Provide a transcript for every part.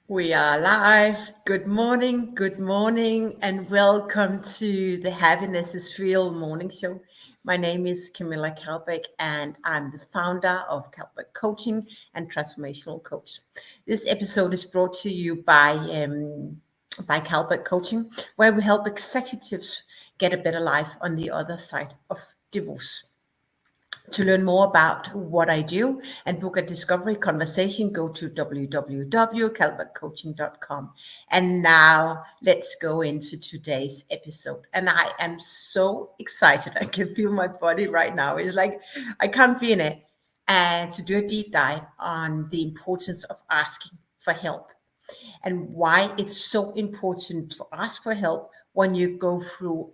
We are live. Good morning, and welcome to the Happiness is Real morning show. My name is Camilla Calberg, and I'm the founder of Calberg Coaching and Transformational Coach. This episode is brought to you by Calberg Coaching, where we help executives get a better life on the other side of divorce. To learn more about what I do and book a discovery conversation, go to www.calbergcoaching.com. And now let's go into today's episode. And I am so excited. I can feel my body right now. It's like I can't be in it. And to do a deep dive on the importance of asking for help and why it's so important to ask for help when you go through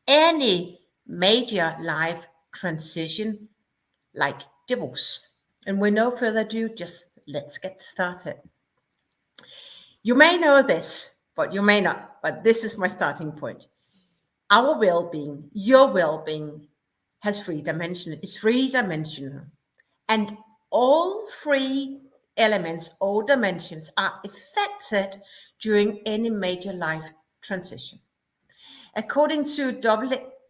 any major life transition like divorce. And with no further ado, just let's get started. You may know this, but you may not. But this is my starting point. Our well-being, your well-being, has three dimensions. It's three-dimensional, and all three elements or dimensions are affected during any major life transition. According to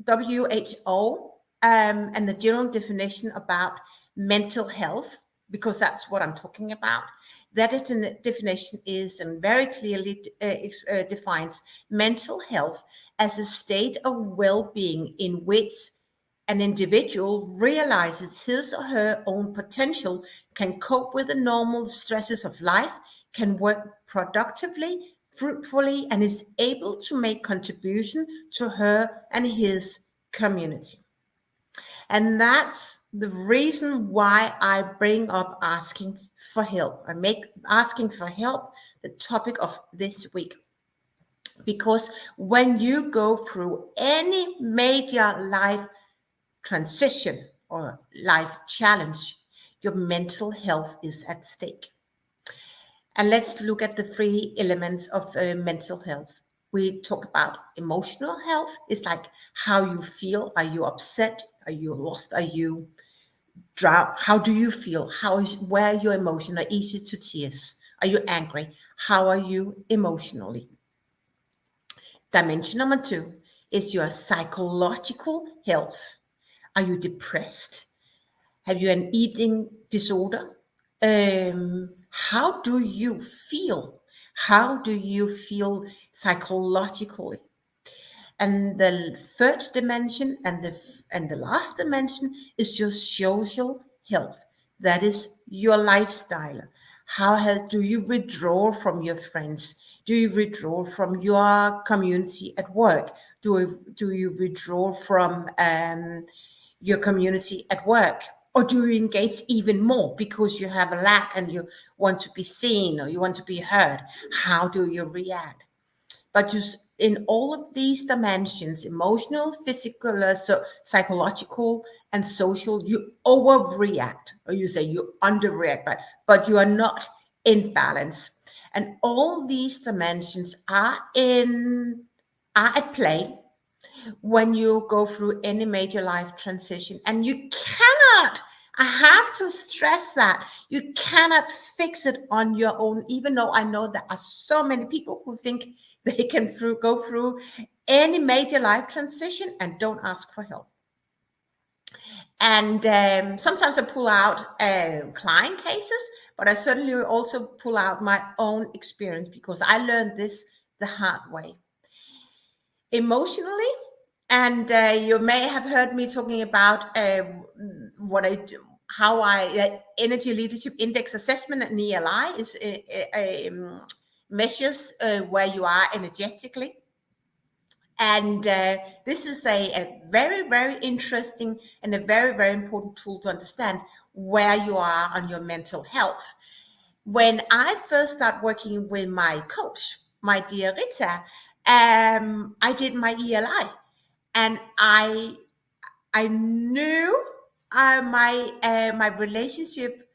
WHO and the general definition about mental health, because that's what I'm talking about, that definition is and very clearly defines mental health as a state of well-being in which an individual realizes his or her own potential, can cope with the normal stresses of life, can work productively, fruitfully, and is able to make contribution to her and his community. And that's the reason why I bring up asking for help. I make asking for help the topic of this week. Because when you go through any major life transition or life challenge, your mental health is at stake. And let's look at the three elements of mental health. We talk about emotional health. It's like how you feel. Are you upset? Are you lost? Are you drowned? How do you feel? Where your emotions are easy to tears? Are you angry? How are you emotionally? Dimension number two is your psychological health. Are you depressed? Have you an eating disorder? How do you feel? How do you feel psychologically? And the third dimension and the last dimension is your social health. That is your lifestyle. Do you withdraw from your friends? Do you withdraw from your community at work? Do you withdraw from your community at work? Or do you engage even more because you have a lack and you want to be seen or you want to be heard? How do you react? But just in all of these dimensions, emotional, physical, psychological, and social, you overreact, or you say you underreact, but you are not in balance. And all these dimensions are at play when you go through any major life transition. And you cannot, I have to stress that, you cannot fix it on your own, even though I know there are so many people who think they can go through any major life transition and don't ask for help. And sometimes I pull out client cases, but I certainly also pull out my own experience because I learned this the hard way. Emotionally, and you may have heard me talking about what I do, how I energy leadership index assessment and ELI is measures where you are energetically. And this is a very, very interesting and a very, very important tool to understand where you are on your mental health. When I first started working with my coach, my dear Rita, I did my ELI, and I knew my relationship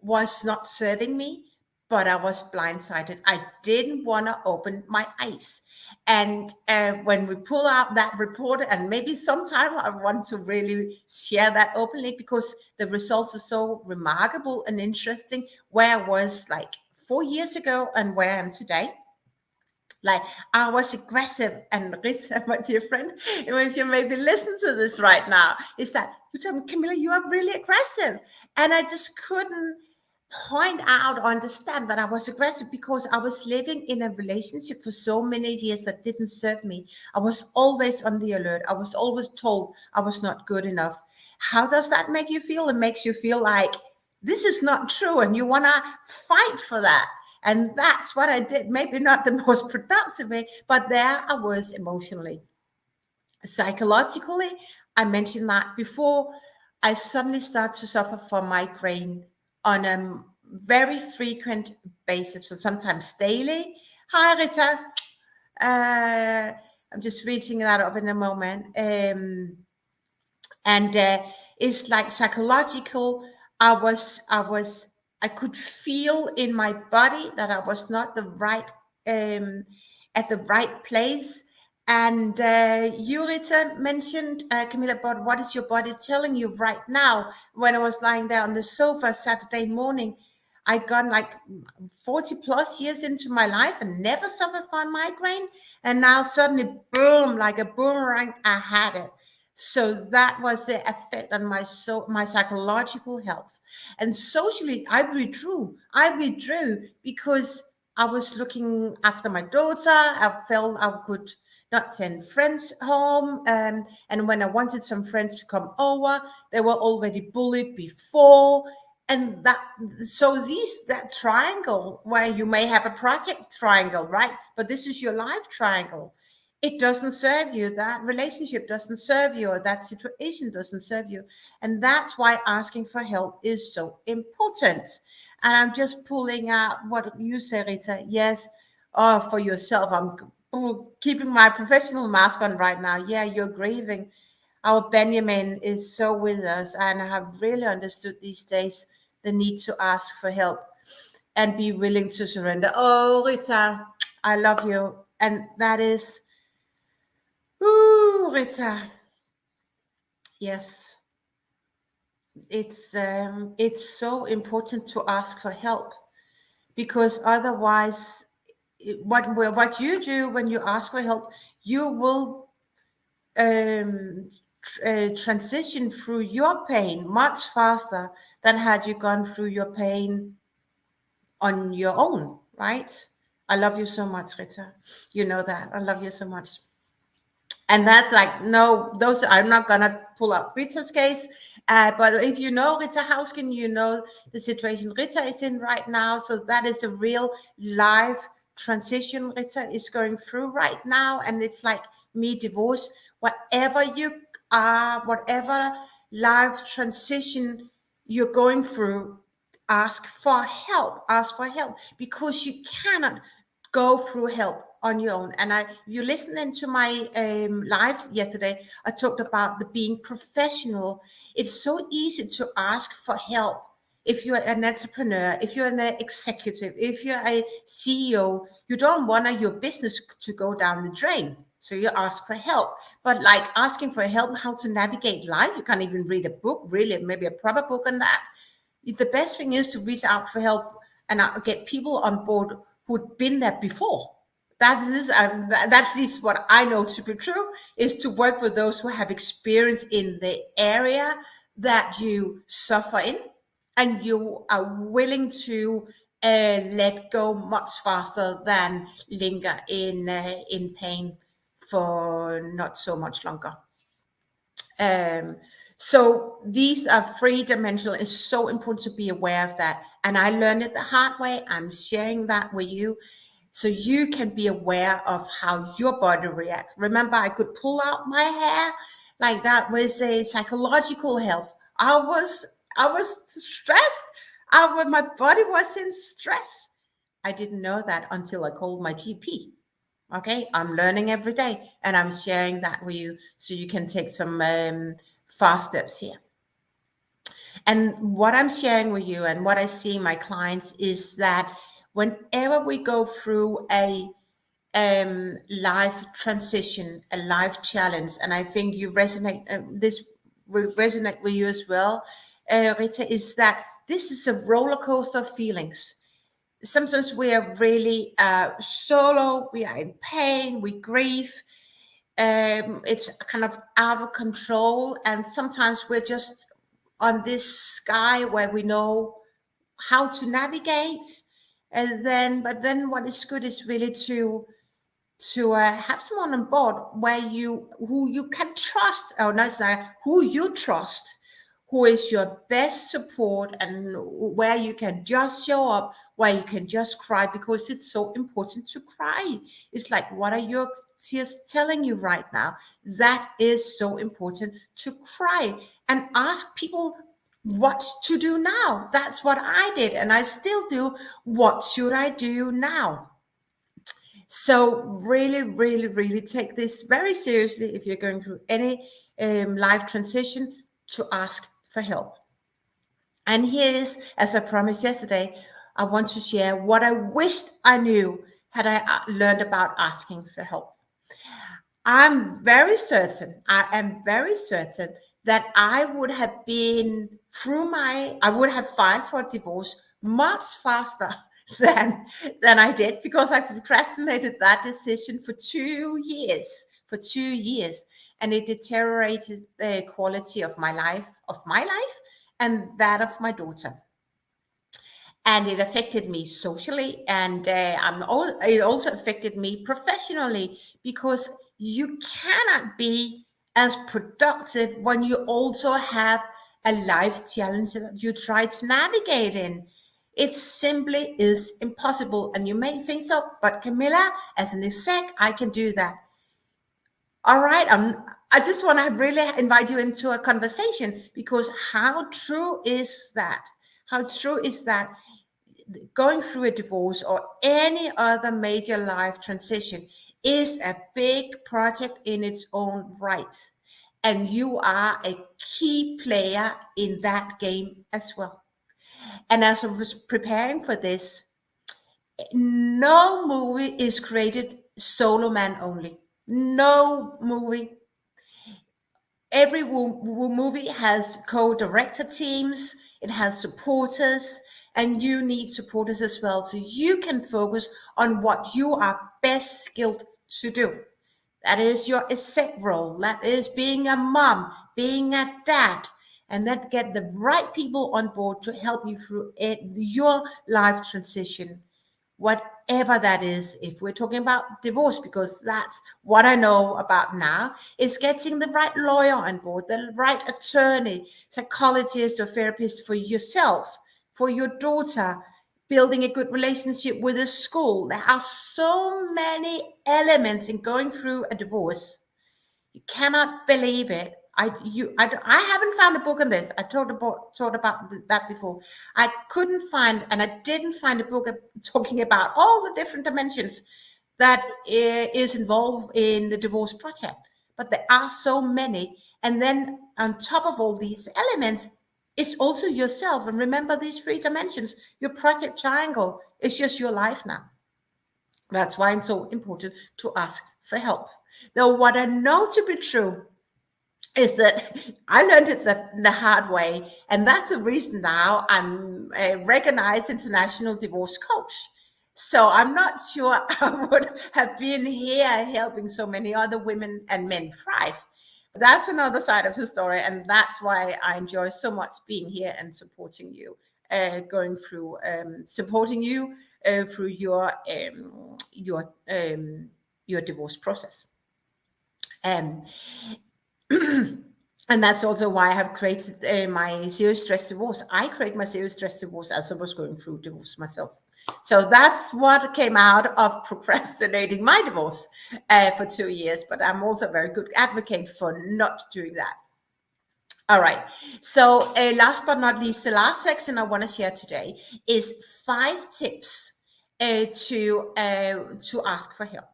was not serving me, but I was blindsided. I didn't want to open my eyes. And when we pull out that report, and maybe sometime I want to really share that openly because the results are so remarkable and interesting, where I was like 4 years ago and where I am today. Like, I was aggressive, and Rita, my dear friend, if you maybe listen to this right now, is that you tell me, Camilla, you are really aggressive. And I just couldn't point out or understand that I was aggressive because I was living in a relationship for so many years that didn't serve me. I was always on the alert. I was always told I was not good enough. How does that make you feel? It makes you feel like this is not true, and you want to fight for that. And that's what I did. Maybe not the most productive way, but there I was emotionally. Psychologically, I mentioned that before, I suddenly start to suffer from migraine on a very frequent basis, so sometimes daily. Hi, Rita. I'm just reaching that up in a moment. And it's like psychological. I could feel in my body that I was not the right at the right place. And you, Rita, mentioned, Camilla, about what is your body telling you right now. When I was lying there on the sofa Saturday morning, I got like 40 plus years into my life and never suffered from migraine. And now suddenly, boom, like a boomerang, I had it. So that was the effect on my psychological health. And socially, I withdrew because I was looking after my daughter. I felt I could not send friends home. And when I wanted some friends to come over, they were already bullied before. And that triangle where you may have a project triangle, right? But this is your life triangle. It doesn't serve you. That relationship doesn't serve you, or that situation doesn't serve you. And that's why asking for help is so important. And I'm just pulling out what you say, Rita. Yes, for yourself. I'm keeping my professional mask on right now. Yeah, you're grieving. Our Benjamin is so with us, and I have really understood these days the need to ask for help and be willing to surrender. Oh, Rita, I love you. And that is, ooh, Rita. Yes, it's so important to ask for help, because otherwise, what you do when you ask for help, you will transition through your pain much faster than had you gone through your pain on your own, right? I love you so much, Rita. You know that. I love you so much. And that's like, no, those, I'm not gonna pull out Rita's case, but if you know Rita Hauskin, you know the situation Rita is in right now. So that is a real life transition Rita is going through right now. And it's like me, divorce, whatever you are, whatever life transition you're going through, ask for help, because you cannot go through help on your own. And you listening to my live yesterday, I talked about the being professional. It's so easy to ask for help if you're an entrepreneur, if you're an executive, if you're a CEO. You don't want your business to go down the drain, so you ask for help. But like asking for help how to navigate life, you can't even read a book, really, maybe a proper book on that. The best thing is to reach out for help and get people on board who'd been there before. That is what I know to be true, is to work with those who have experience in the area that you suffer in, and you are willing to let go much faster than linger in pain for not so much longer. So these are three-dimensional. It's so important to be aware of that. And I learned it the hard way. I'm sharing that with you so you can be aware of how your body reacts. Remember, I could pull out my hair like that was a psychological health. I was stressed. My body was in stress. I didn't know that until I called my GP. Okay, I'm learning every day, and I'm sharing that with you so you can take some fast steps here. And what I'm sharing with you and what I see in my clients is that whenever we go through a life transition, a life challenge, and I think you resonate, this will resonate with you as well, Rita, is that this is a roller coaster of feelings. sometimes we are really solo, we are in pain, we grieve. It's kind of out of control, and sometimes we're just on this sky where we know how to navigate. But then what is good is really to have someone on board who you can trust, or not sorry, who you trust, who is your best support, and where you can just show up, where you can just cry, because it's so important to cry. It's like, what are your tears telling you right now? That is so important, to cry and ask people what to do now. That's what I did, and I still do. What should I do now? So really, really, really take this very seriously if you're going through any life transition, to ask for help. And here is, as I promised yesterday, I want to share what I wished I knew had I learned about asking for help. I am very certain that I would have I would have filed for divorce much faster than I did, because I procrastinated that decision for 2 years, and it deteriorated the quality of my life, and that of my daughter. And it affected me socially, and it also affected me professionally, because you cannot be as productive when you also have a life challenge that you try to navigate in. It simply is impossible. And you may think so, but Camilla, as an exec, I can do that. All right, I just want to really invite you into a conversation, because how true is that? How true is that? Going through a divorce or any other major life transition is a big project in its own right. And you are a key player in that game as well. And as I was preparing for this, no movie is created solo man only. No movie. Every movie has co-director teams, it has supporters, and you need supporters as well, so you can focus on what you are best skilled to do. That is your exec role, that is being a mom, being a dad, and then get the right people on board to help you through your life transition, whatever that is. If we're talking about divorce, because that's what I know about now, is getting the right lawyer on board, the right attorney, psychologist, or therapist for yourself, for your daughter, building a good relationship with a school. There are so many elements in going through a divorce. You cannot believe it. I haven't found a book on this. I talked about that before. I couldn't find, and I didn't find a book talking about all the different dimensions that is involved in the divorce project. But there are so many. And then on top of all these elements, it's also yourself. And remember these three dimensions. Your project triangle is just your life now. That's why it's so important to ask for help. Now, what I know to be true is that I learned it the hard way, and that's the reason now I'm a recognized international divorce coach. So I'm not sure I would have been here helping so many other women and men thrive. That's another side of the story, and that's why I enjoy so much being here and supporting you, supporting you through your divorce process. Um, and that's also why I have created my Zero Stress Divorce. I created my Zero Stress Divorce as I was going through divorce myself. So that's what came out of procrastinating my divorce for 2 years. But I'm also a very good advocate for not doing that. All right. So last but not least, the last section I want to share today is 5 tips to ask for help.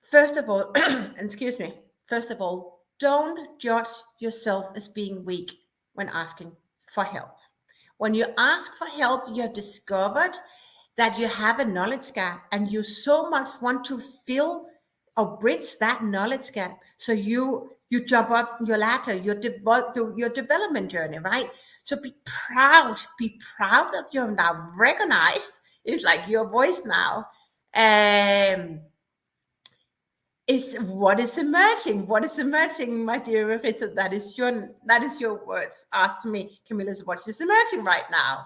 First of all, excuse me. First of all, don't judge yourself as being weak when asking for help. When you ask for help, you have discovered that you have a knowledge gap, and you so much want to fill or bridge that knowledge gap. So you jump up your ladder, your development journey, right? So be proud that you're now recognized It's like your voice now. Um, is what is emerging? What is emerging, my dear Rita? That is your words. Ask me, Camilla, what is emerging right now?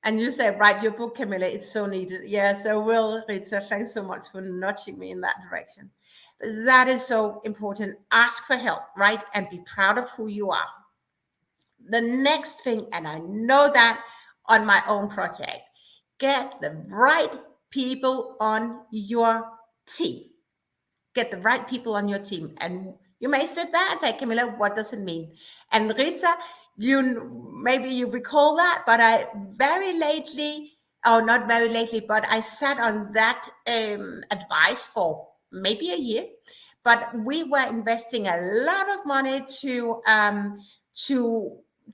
And you say, write your book, Camilla. It's so needed. Yes, I will, Rita. Thanks so much for nudging me in that direction. That is so important. Ask for help, right? And be proud of who you are. The next thing, and I know that on my own project, get the right people on your team. Get the right people on your team. And you may sit there and say, Camilla, what does it mean? And Rita, maybe you recall that, but I very lately, or not very lately, but I sat on that advice for maybe a year. But we were investing a lot of money to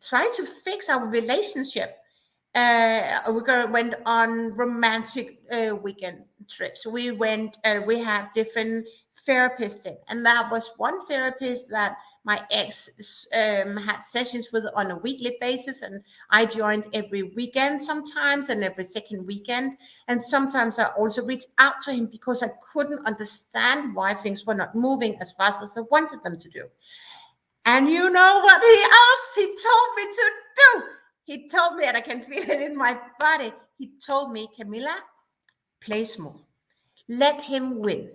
try to fix our relationship. Went on romantic weekend trips. We had different therapists in, and that was one therapist that my ex had sessions with on a weekly basis, and I joined every weekend sometimes, and every second weekend, and sometimes I also reached out to him because I couldn't understand why things were not moving as fast as I wanted them to do. And you know what he told me to do? He told me, and I can feel it in my body. He told me, Camilla, play small. Let him win.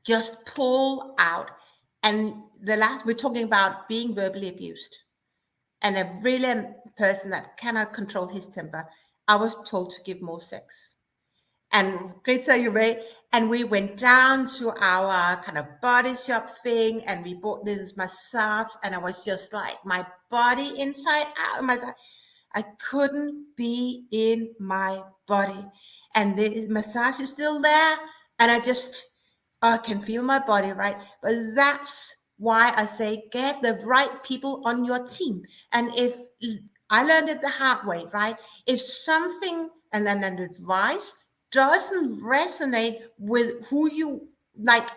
Just pull out. And we're talking about being verbally abused. And a really person that cannot control his temper, I was told to give more sex. And Greta, you may, and we went down to our kind of body shop thing, and we bought this massage, and I was just like, my body inside out. I couldn't be in my body, and the massage is still there, and I can feel my body, right? But that's why I say get the right people on your team. And if I learned it the hard way, right? If something and then an advice doesn't resonate with who you like,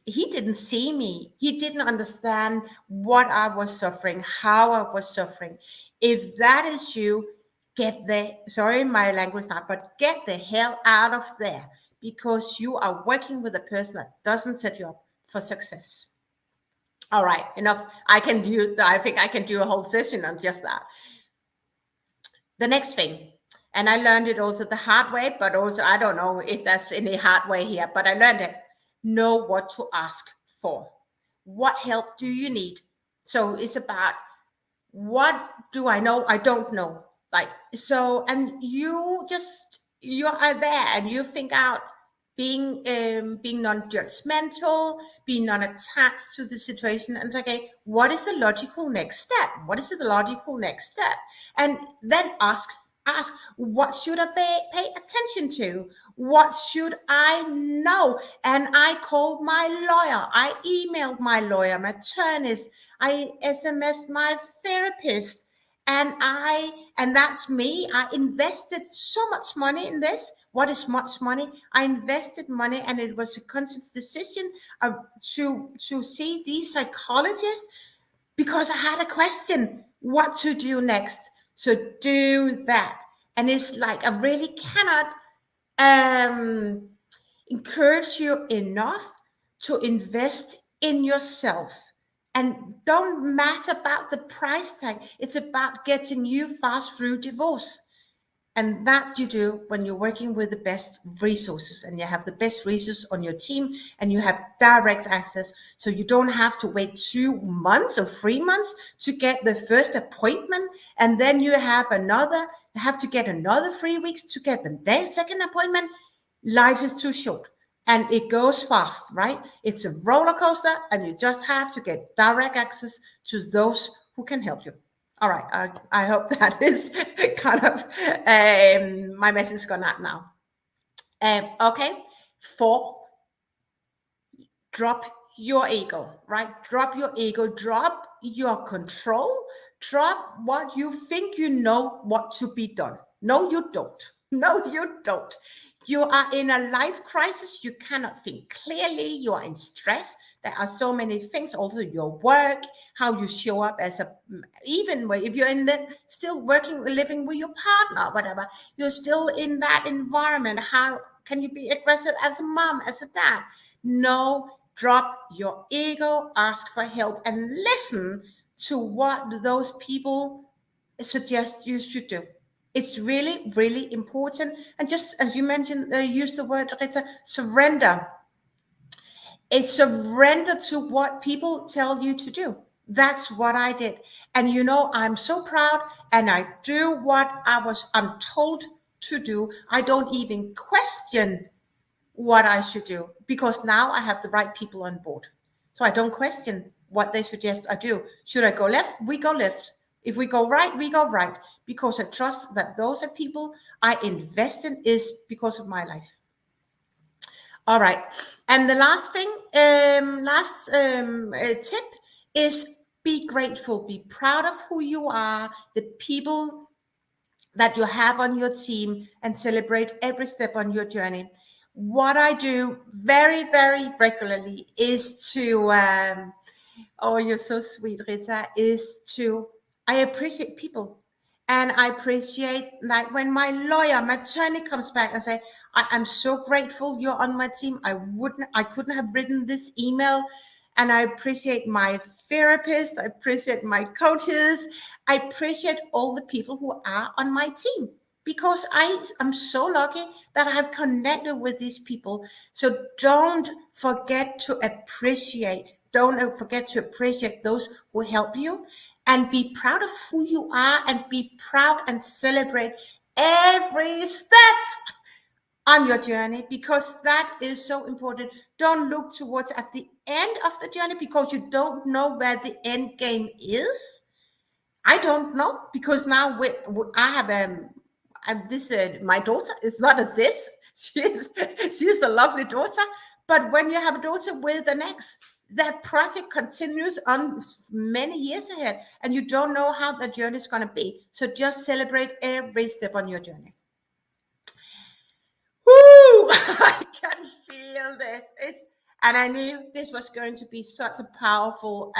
he didn't see me, he didn't understand what I was suffering, how I was suffering. If that is you, sorry my language now, but get the hell out of there, because you are working with a person that doesn't set you up for success. All right, enough. I think I can do a whole session on just that. The next thing, and I learned it also the hard way, but also I don't know if that's any hard way here, but I learned it. Know what to ask for. What help do you need? So it's about, what do I know I don't know? Like, so, and you are there and you think out, being non-judgmental, being non-attached to the situation, and okay, what is the logical next step? What is the logical next step? And then ask, what should I pay attention to? What should I know? And I called my lawyer, I emailed my lawyer, my attorneys, I SMS'd my therapist, and that's me. I invested so much money in this. What is much money? I invested money, and it was a conscious decision to see these psychologists, because I had a question, what to do next. So do that. And it's like, I really cannot encourage you enough to invest in yourself. And don't matter about the price tag. It's about getting you fast through divorce. And that you do when you're working with the best resources, and you have the best resources on your team, and you have direct access. So you don't have to wait 2 months or 3 months to get the first appointment. And then you have to get another 3 weeks to get the second appointment. Life is too short and it goes fast, right? It's a roller coaster, and you just have to get direct access to those who can help you. All right, I hope that is kind of my message gone out now. Okay, 4, drop your ego, right? Drop your ego, drop your control, drop what you think you know what to be done. No, you don't. No, you don't. You are in a life crisis. You cannot think clearly. You are in stress. There are so many things. Also, your work, how you show up as a, even if you're in the still working, living with your partner, whatever, you're still in that environment. How can you be aggressive as a mom, as a dad? No, drop your ego, ask for help, and listen to what those people suggest you should do. It's really, really important. And just as you mentioned, use the word, Rita, surrender. It's surrender to what people tell you to do. That's what I did. And I'm so proud, and I do what I'm told to do. I don't even question what I should do, because now I have the right people on board. So I don't question what they suggest I do. Should I go left? We go left. If we go right, we go right, because I trust that those are people I invest in is because of my life. All right. And the last thing, last tip is be grateful, be proud of who you are, the people that you have on your team, and celebrate every step on your journey. What I do very, very regularly is to, oh, you're so sweet, Rita, I appreciate people. And I appreciate, like, when my attorney comes back and say, I'm so grateful you're on my team. I couldn't have written this email. And I appreciate my therapist. I appreciate my coaches. I appreciate all the people who are on my team, because I'm so lucky that I have connected with these people. So don't forget to appreciate. Don't forget to appreciate those who help you, and be proud of who you are, and be proud and celebrate every step on your journey, because that is so important. Don't look towards at the end of the journey, because you don't know where the end game is. I don't know, because now I have this my daughter is not a this. She's a lovely daughter, but when you have a daughter with an ex, that project continues on many years ahead, and you don't know how the journey is going to be. So just celebrate every step on your journey. Woo! I can feel this. And I knew this was going to be such a powerful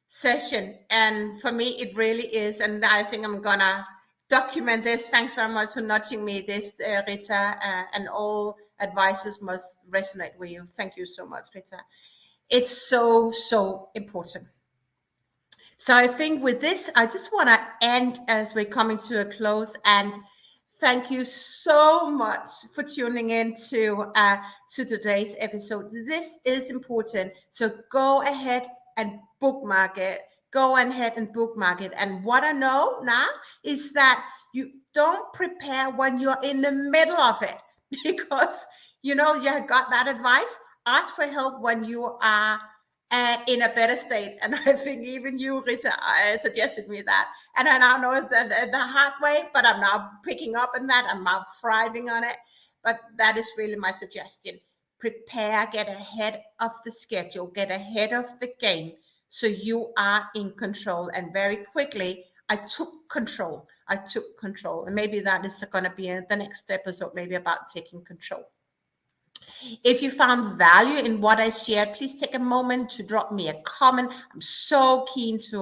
session, and for me it really is. And I think I'm gonna document this. Thanks very much for nudging me this, Rita, and all advices must resonate with you. Thank you so much, Rita. It's so important. So I think with this, I just want to end as we're coming to a close, and thank you so much for tuning in to today's episode. This is important. So go ahead and bookmark it. Go ahead and bookmark it. And what I know now is that you don't prepare when you're in the middle of it, because you have got that advice. Ask for help when you are in a better state. And I think even you, Rita, suggested me that. And I now know the hard way, but I'm now picking up on that. I'm now thriving on it. But that is really my suggestion. Prepare, get ahead of the schedule, get ahead of the game, so you are in control. And very quickly, I took control. And maybe that is going to be the next episode, maybe about taking control. If you found value in what I shared, please take a moment to drop me a comment. I'm so keen to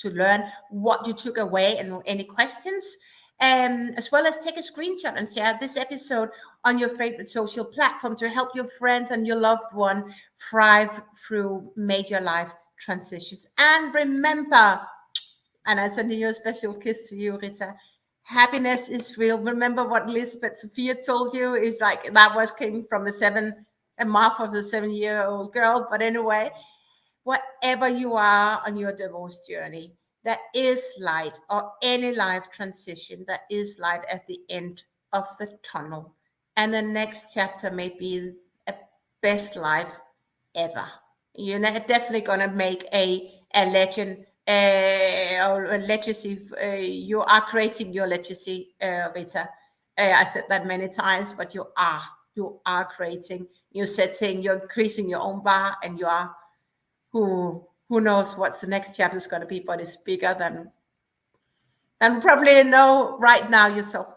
learn what you took away, and any questions, as well as take a screenshot and share this episode on your favorite social platform to help your friends and your loved one thrive through major life transitions. And remember, and I send you a special kiss to you, Rita, happiness is real. Remember what Elizabeth Sophia told you? Is like that came from a mouth of a 7-year-old girl. But anyway, whatever you are on your divorce journey, there is light, or any life transition, there is light at the end of the tunnel. And the next chapter may be a best life ever. You're definitely going to make a legend, or a legacy. You are creating your legacy, Rita. I said that many times, but you are creating. You're setting, you're increasing your own bar, and you are who knows what the next chapter is going to be, but it's bigger than probably know right now yourself.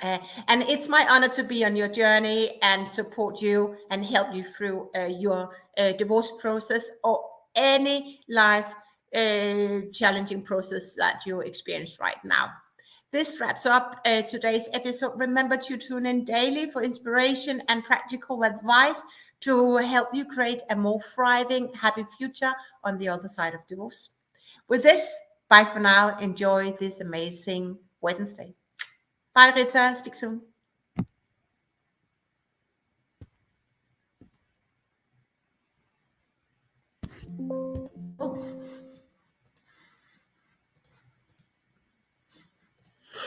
And it's my honor to be on your journey and support you and help you through your divorce process or any life challenging process that you experience right now. This wraps up today's episode. Remember to tune in daily for inspiration and practical advice to help you create a more thriving, happy future on the other side of divorce. With this, bye for now. Enjoy this amazing Wednesday. Bye, Rita. Speak soon.